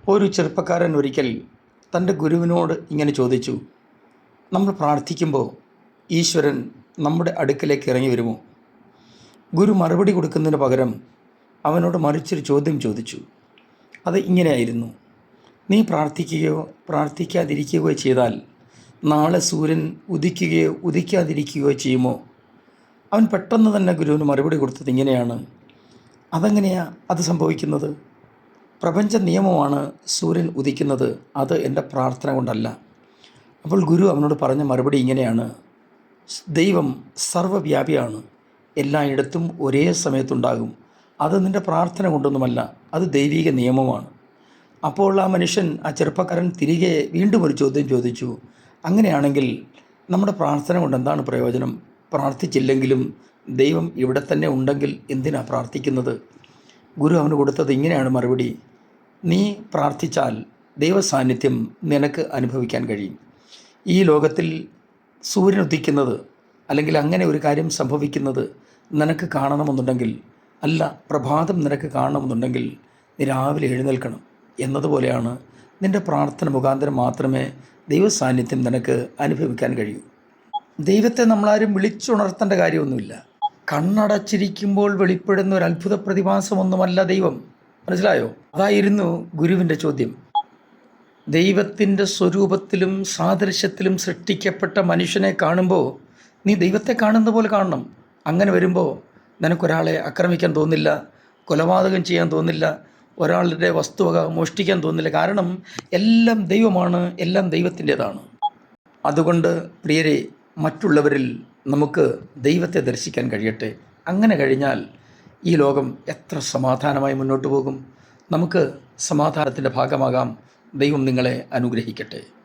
ഒരു ചെറുപ്പക്കാരൻ ഒരിക്കൽ തൻ്റെ ഗുരുവിനോട് ഇങ്ങനെ ചോദിച്ചു, നമ്മൾ പ്രാർത്ഥിക്കുമ്പോൾ ഈശ്വരൻ നമ്മുടെ അടുക്കലേക്ക് ഇറങ്ങി വരുമോ? ഗുരു മറുപടി കൊടുക്കുന്നതിന് പകരം അവനോട് മറിച്ചൊരു ചോദ്യം ചോദിച്ചു. അത് ഇങ്ങനെയായിരുന്നു: നീ പ്രാർത്ഥിക്കുകയോ പ്രാർത്ഥിക്കാതിരിക്കുകയോ ചെയ്താൽ നാളെ സൂര്യൻ ഉദിക്കുകയോ ഉദിക്കാതിരിക്കുകയോ ചെയ്യുമോ? അവൻ പെട്ടെന്ന് തന്നെ ഗുരുവിന് മറുപടി കൊടുത്തത് ഇങ്ങനെയാണ്: അതെങ്ങനെയാണ് അത് സംഭവിക്കുന്നത്? പ്രപഞ്ച നിയമമാണ് സൂര്യൻ ഉദിക്കുന്നത്, അത് എൻ്റെ പ്രാർത്ഥന കൊണ്ടല്ല. അപ്പോൾ ഗുരു അവനോട് പറഞ്ഞ മറുപടി ഇങ്ങനെയാണ്: ദൈവം സർവ്വവ്യാപിയാണ്, എല്ലായിടത്തും ഒരേ സമയത്തുണ്ടാകും. അത് നിൻ്റെ പ്രാർത്ഥന കൊണ്ടൊന്നുമല്ല, അത് ദൈവിക നിയമമാണ്. അപ്പോൾ ആ മനുഷ്യൻ, ആ ചെറുപ്പക്കാരൻ തിരികെ വീണ്ടും ഒരു ചോദ്യം ചോദിച്ചു: അങ്ങനെയാണെങ്കിൽ നമ്മുടെ പ്രാർത്ഥന കൊണ്ട് എന്താണ് പ്രയോജനം? പ്രാർത്ഥിച്ചില്ലെങ്കിലും ദൈവം ഇവിടെ തന്നെ ഉണ്ടെങ്കിൽ എന്തിനാണ് പ്രാർത്ഥിക്കുന്നത്? ഗുരു അവന് കൊടുത്തത് ഇങ്ങനെയാണ് മറുപടി: നീ പ്രാർത്ഥിച്ചാൽ ദൈവസാന്നിധ്യം നിനക്ക് അനുഭവിക്കാൻ കഴിയും. ഈ ലോകത്തിൽ സൂര്യൻ ഉദിക്കുന്നത് അല്ലെങ്കിൽ അങ്ങനെ ഒരു കാര്യം സംഭവിക്കുന്നത് നിനക്ക് കാണണമെന്നുണ്ടെങ്കിൽ, അല്ല പ്രഭാതം നിനക്ക് കാണണമെന്നുണ്ടെങ്കിൽ നീ രാവിലെ എഴുന്നേൽക്കണം എന്നതുപോലെയാണ് നിൻ്റെ പ്രാർത്ഥന മുഖാന്തരം മാത്രമേ ദൈവസാന്നിധ്യം നിനക്ക് അനുഭവിക്കാൻ കഴിയൂ. ദൈവത്തെ നമ്മളാരും വിളിച്ചുണർത്തേണ്ട കാര്യമൊന്നുമില്ല. കണ്ണടച്ചിരിക്കുമ്പോൾ വെളിപ്പെടുന്ന ഒരു അത്ഭുത പ്രതിഭാസമൊന്നുമല്ല ദൈവം. മനസ്സിലായോ? അതായിരുന്നു ഗുരുവിൻ്റെ ചോദ്യം. ദൈവത്തിൻ്റെ സ്വരൂപത്തിലും സാദൃശ്യത്തിലും സൃഷ്ടിക്കപ്പെട്ട മനുഷ്യനെ കാണുമ്പോൾ നീ ദൈവത്തെ കാണുന്ന പോലെ കാണണം. അങ്ങനെ വരുമ്പോൾ നിനക്കൊരാളെ ആക്രമിക്കാൻ തോന്നില്ല, കൊലപാതകം ചെയ്യാൻ തോന്നില്ല, ഒരാളുടെ വസ്തുവക മോഷ്ടിക്കാൻ തോന്നില്ല. കാരണം എല്ലാം ദൈവമാണ്, എല്ലാം ദൈവത്തിൻ്റെതാണ്. അതുകൊണ്ട് പ്രിയരെ, മറ്റുള്ളവരിൽ നമുക്ക് ദൈവത്തെ ദർശിക്കാൻ കഴിയട്ടെ. അങ്ങനെ കഴിഞ്ഞാൽ ഈ ലോകം എത്ര സമാധാനമായി മുന്നോട്ട് പോകും. നമുക്ക് സമാധാനത്തിൻ്റെ ഭാഗമാകാം. ദൈവം നിങ്ങളെ അനുഗ്രഹിക്കട്ടെ.